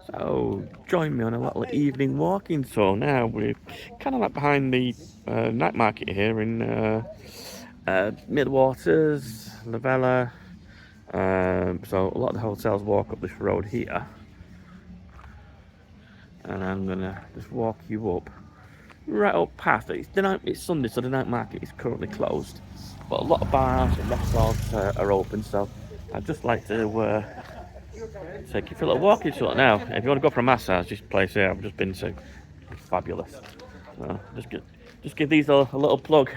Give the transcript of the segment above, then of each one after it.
So join me on a little evening walking tour. Now we're kind of like behind the night market here in Midwaters, Lavella. So a lot of the hotels walk up this road here, and I'm gonna just walk you up right up past it. It's Sunday, so the night market is currently closed, but a lot of bars and restaurants are open. So I'd just like to take you for a little walking tour now. If you want to go for a massage, this place here I've just been to, it's fabulous. So just give these a little plug.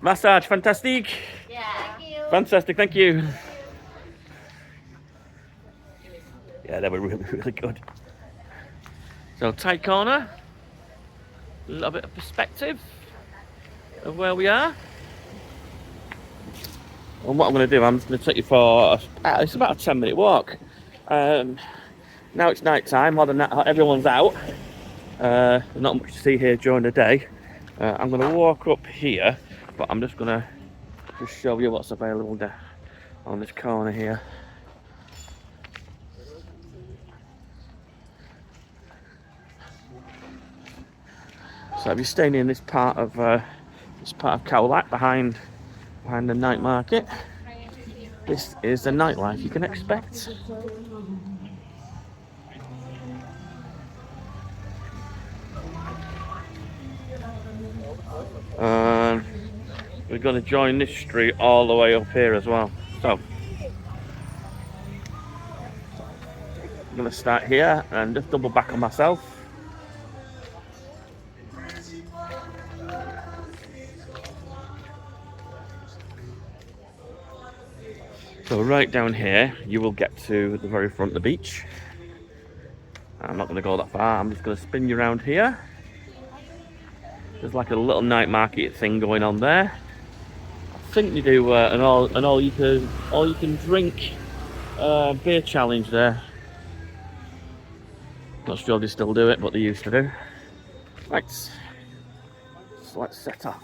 Massage, fantastic. Yeah. Thank you. Fantastic, thank you. Yeah, they were really, really good. So tight corner, a little bit of perspective of where we are. And what I'm going to do, I'm just going to take you for, it's about a 10-minute walk. Now it's night time, everyone's out. There's not much to see here during the day. I'm going to walk up here, but I'm just going to show you what's available there on this corner here. So if you're staying in this part of Khao Lak behind the night market, this is the nightlife you can expect. We're going to join this street all the way up here as well. So I'm going to start here and just double back on myself. So right down here, you will get to the very front of the beach. I'm not going to go that far. I'm just going to spin you around here. There's like a little night market thing going on there. I think they do an all you can drink beer challenge there. Not sure if they still do it, but they used to do. Right, so let's set off.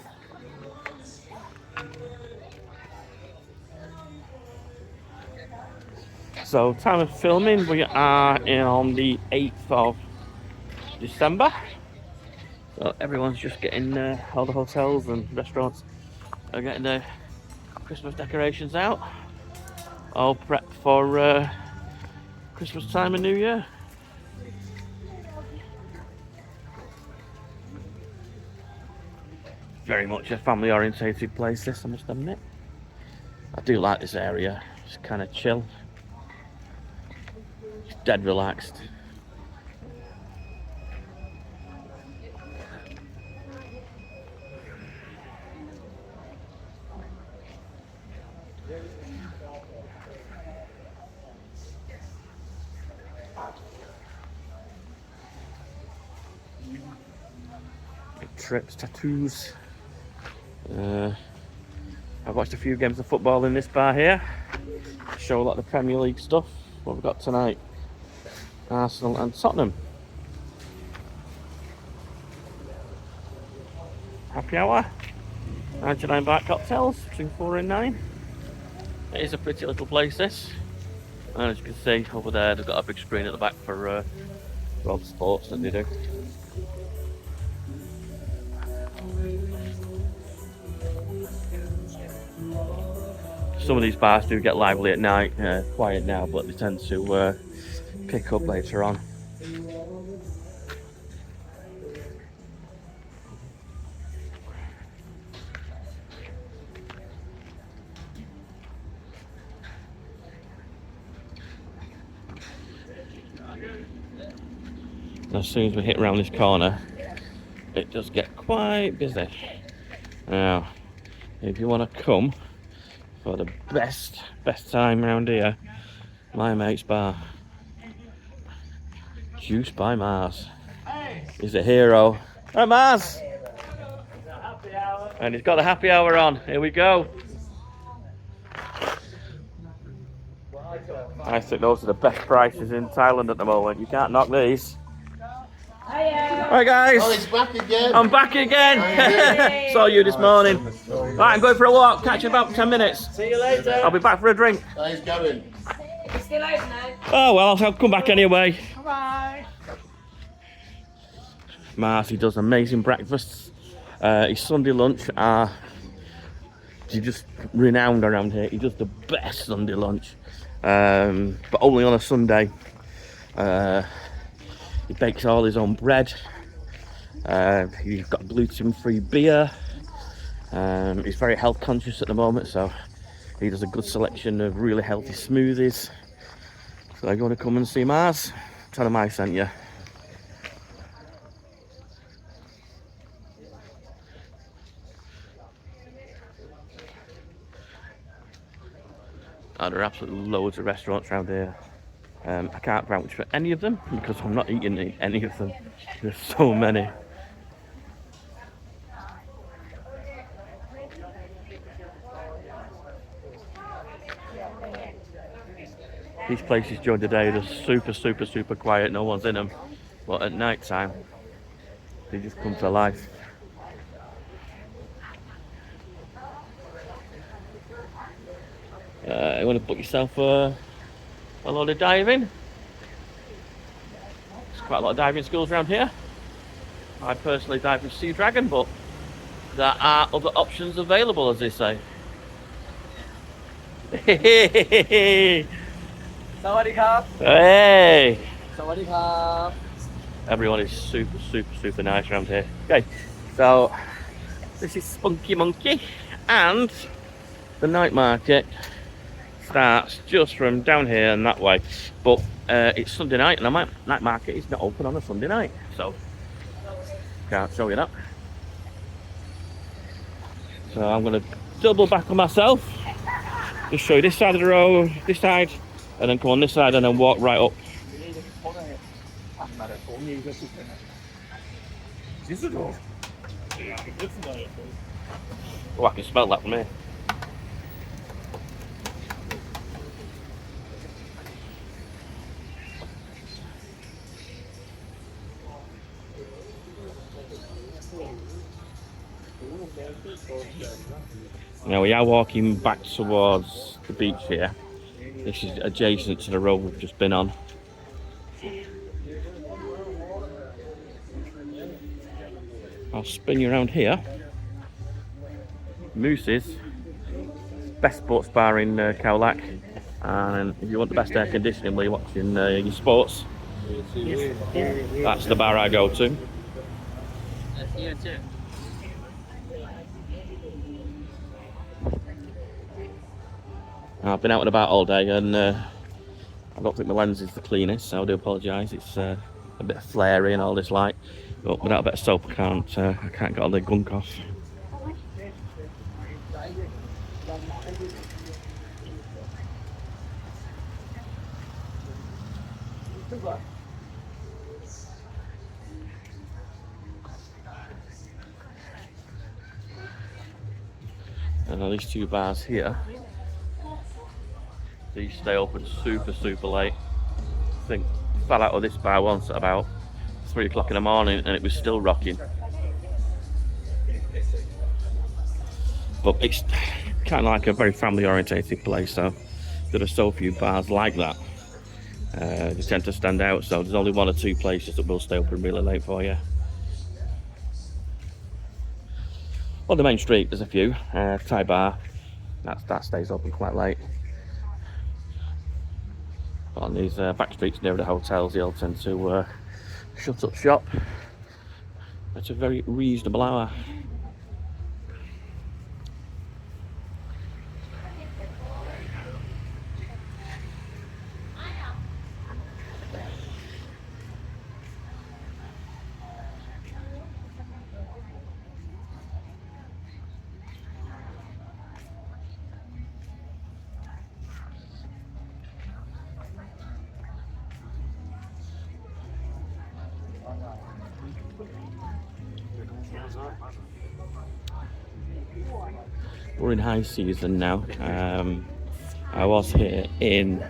So time of filming, we are on the 8th of December. So everyone's just getting, all the hotels and restaurants are getting their Christmas decorations out. All prepped for Christmas time and New Year. Very much a family orientated place this, I must admit. I do like this area, it's kind of chill. It's dead relaxed. Trips, tattoos. I've watched a few games of football in this bar here. Show a lot of the Premier League stuff. What we've got tonight: Arsenal and Tottenham. Happy hour. 99 baht cocktails between 4 and 9. It is a pretty little place, this. And as you can see over there, they've got a big screen at the back for all the sports that they do. Some of these bars do get lively at night, quiet now, but they tend to pick up later on. As soon as we hit around this corner, it does get quite busy. Now, if you want to come for the best time around here, my mate's bar, Juice by Mars, is a hero. Hi Mars! And he's got a happy hour on. Here we go. I think those are the best prices in Thailand at the moment. You can't knock these. Hi guys! Oh, he's back again! I'm back again! Saw you this morning. Right, I'm going for a walk. Catch you in about 10 minutes. See you later. I'll be back for a drink. He's going. It's still open now. Oh well, I'll come back anyway. Bye. Marcy does amazing breakfasts. His Sunday lunch he's just renowned around here. He does the best Sunday lunch, but only on a Sunday. He bakes all his own bread. He's got gluten-free beer. He's very health conscious at the moment, so he does a good selection of really healthy smoothies. So if you want to come and see Mars, tell him I sent you. There are absolutely loads of restaurants around here. I can't vouch for any of them because I'm not eating any of them. There's so many. These places during the day are super quiet, no one's in them. But at night time, they just come to life. You want to book yourself a load of diving? There's quite a lot of diving schools around here. I personally dive with Sea Dragon, but there are other options available, as they say. Sawadee krap. Hey! Sawadee krap. Everyone is super nice around here. Okay, so this is Spunky Monkey, and the night market starts just from down here and that way, but it's Sunday night and the night market is not open on a Sunday night, so can't show you that. So I'm going to double back on myself, just show you this side of the road, this side, and then come on this side and then walk right up. Oh, I can smell that from here. Now we are walking back towards the beach here. This is adjacent to the road we've just been on. I'll spin you around here. Moose's, best sports bar in Khao Lak. And if you want the best air conditioning while you're watching your sports, that's the bar I go to. I've been out and about all day, and I don't think my lens is the cleanest, so I do apologise. It's a bit flary and all this light, but without a bit of soap I can't get all the gunk off. And now these two bars here, these stay open super late. I think I fell out of this bar once at about 3 o'clock in the morning and it was still rocking. But it's kind of like a very family orientated place, so there are so few bars like that. They tend to stand out, so there's only 1 or 2 places that will stay open really late for you. On the main street there's a few. Thai bar, that stays open quite late. But on these back streets near the hotels, they all tend to shut up shop at a very reasonable hour. We're in high season now. I was here in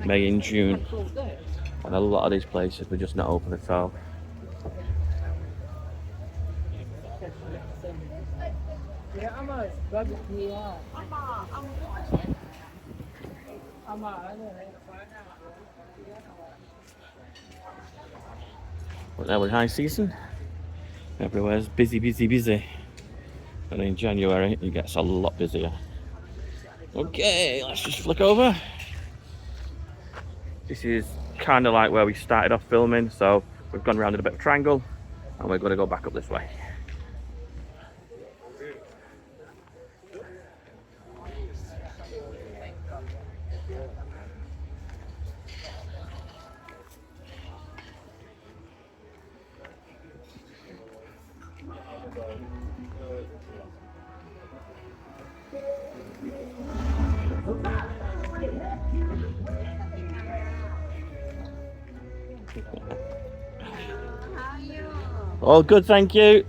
May and June, and a lot of these places were just not open at all. But now we're high season. Everywhere's busy, busy, busy. And in January, it gets a lot busier. Okay, let's just flick over. This is kind of like where we started off filming, so we've gone around in a bit of a triangle, and we're going to go back up this way. All good, thank you.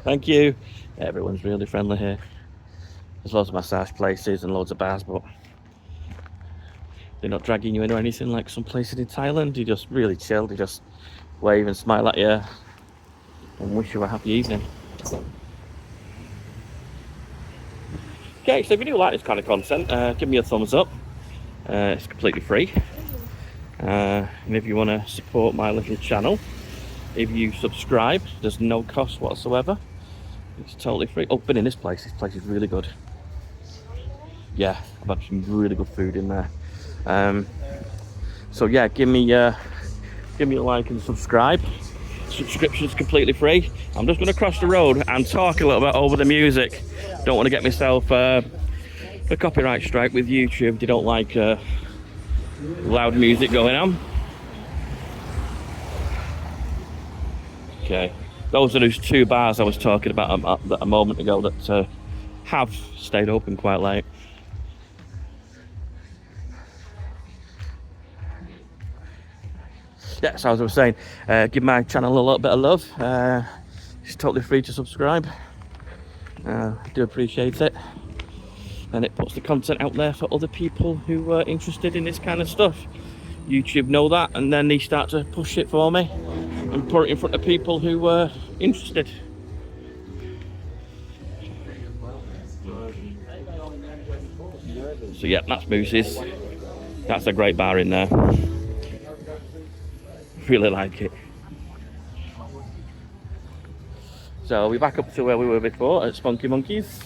Thank you. Everyone's really friendly here. There's loads of massage places and loads of bars, but they're not dragging you in or anything like some places in Thailand. You just really chill. They just wave and smile at you and wish you a happy evening. Okay, so if you do like this kind of content, give me a thumbs up. It's completely free. And if you want to support my little channel, if you subscribe, there's no cost whatsoever. It's totally free. Oh, been in this place. This place is really good. Yeah, I've had some really good food in there. So yeah, give me a like and subscribe. Subscription's completely free. I'm just going to cross the road and talk a little bit over the music. Don't want to get myself a copyright strike with YouTube. They don't like loud music going on. Okay, those are those two bars I was talking about a moment ago that have stayed open quite late. Yeah, so as I was saying, give my channel a little bit of love. It's totally free to subscribe. I do appreciate it. And it puts the content out there for other people who are interested in this kind of stuff. YouTube know that, and then they start to push it for me and put it in front of people who are interested. So yeah, that's Moose's. That's a great bar in there. Really like it. So we're back up to where we were before at Spunky Monkeys.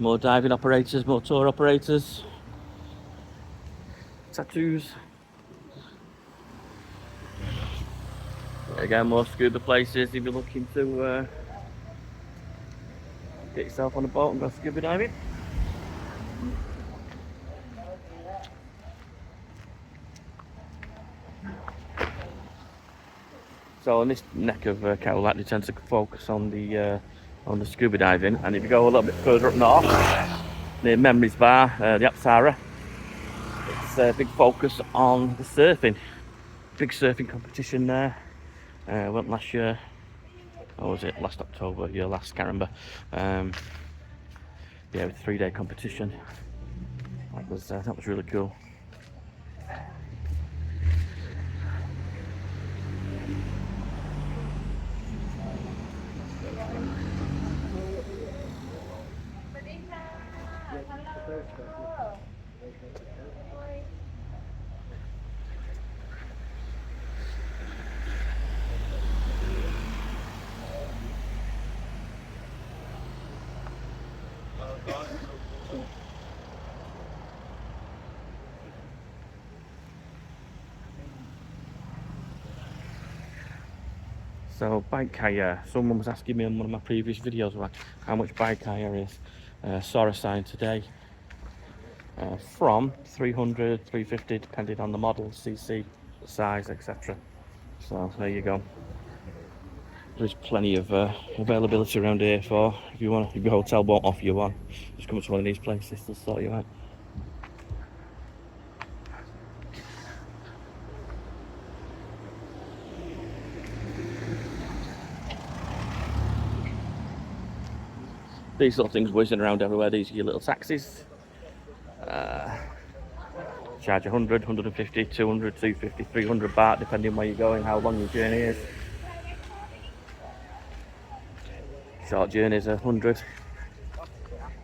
More diving operators, more tour operators, tattoos. Again, more scuba places if you're looking to get yourself on a boat and go scuba diving. So in this neck of Khao Lak, they tend to focus on the scuba diving, and if you go a little bit further up north, near Memories Bar, the Apsara, it's a big focus on the surfing. Big surfing competition there. Went last year. Or was it last October? Yeah, last, can't remember. Yeah, it was a 3-day competition. That was really cool. So bike hire, someone was asking me on one of my previous videos like how much bike hire is. Saw a sign today from 300, 350, depending on the model, CC, size, etc. So there you go. There's plenty of availability around here for if you want. If your hotel won't offer you one, just come to one of these places, they'll sort you out. These sort of things whizzing around everywhere. These are your little taxis. Charge 100, 150, 200, 250, 300 baht, depending on where you're going, how long your journey is. Short journeys are 100.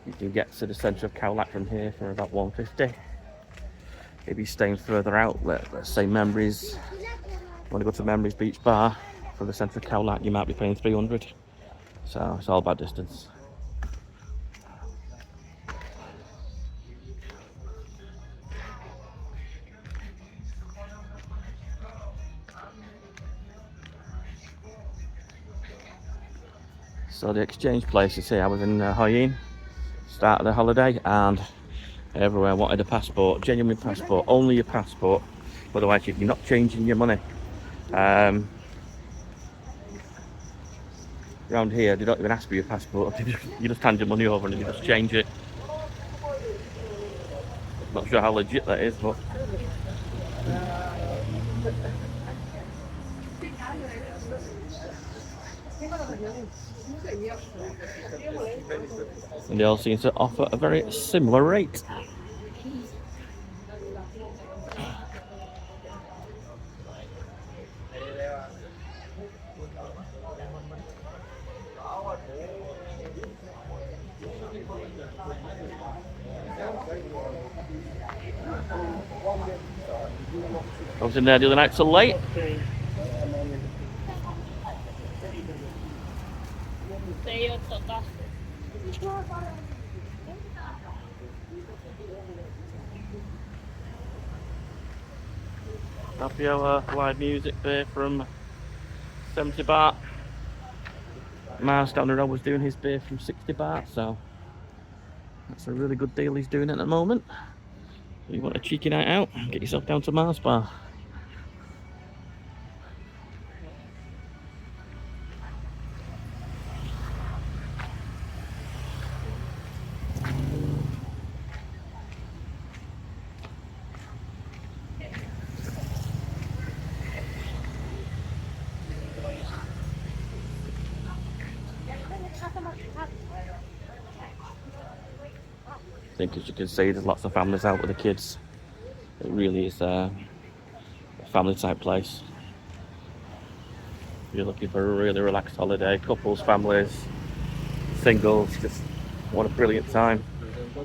You can get to the centre of Khao Lak from here for about 150. If you're staying further out, let's say Memories, you want to go to Memories Beach Bar from the centre of Khao Lak, you might be paying 300. So it's all about distance. So the exchange places here, I was in Hoi An, start of the holiday, and everywhere wanted a passport, genuine passport, only your passport, otherwise you're not changing your money. Around here they don't even ask for your passport, you just hand your money over and you just change it. Not sure how legit that is, but and they all seem to offer a very similar rate. I was in there the other night till late. Happy hour live music there from 70 baht. Mars down the road was doing his beer from 60 baht, so that's a really good deal he's doing at the moment. If you want a cheeky night out, get yourself down to Mars Bar. I think, as you can see, there's lots of families out with the kids. It really is a family type place. If you're looking for a really relaxed holiday, couples, families, singles, just what a brilliant time.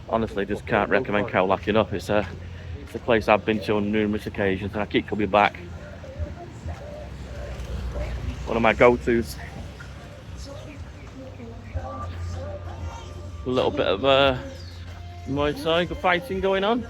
Honestly, just can't recommend Khao Lak enough. It's a place I've been to on numerous occasions and I keep coming back. One of my go-tos. A little bit of Muay Thai, good fighting going on.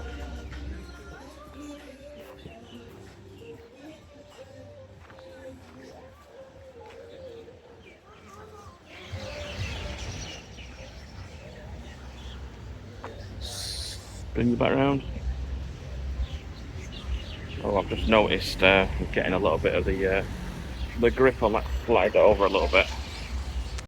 Bring you back around. Oh, I've just noticed getting a little bit of the grip on that slide over a little bit.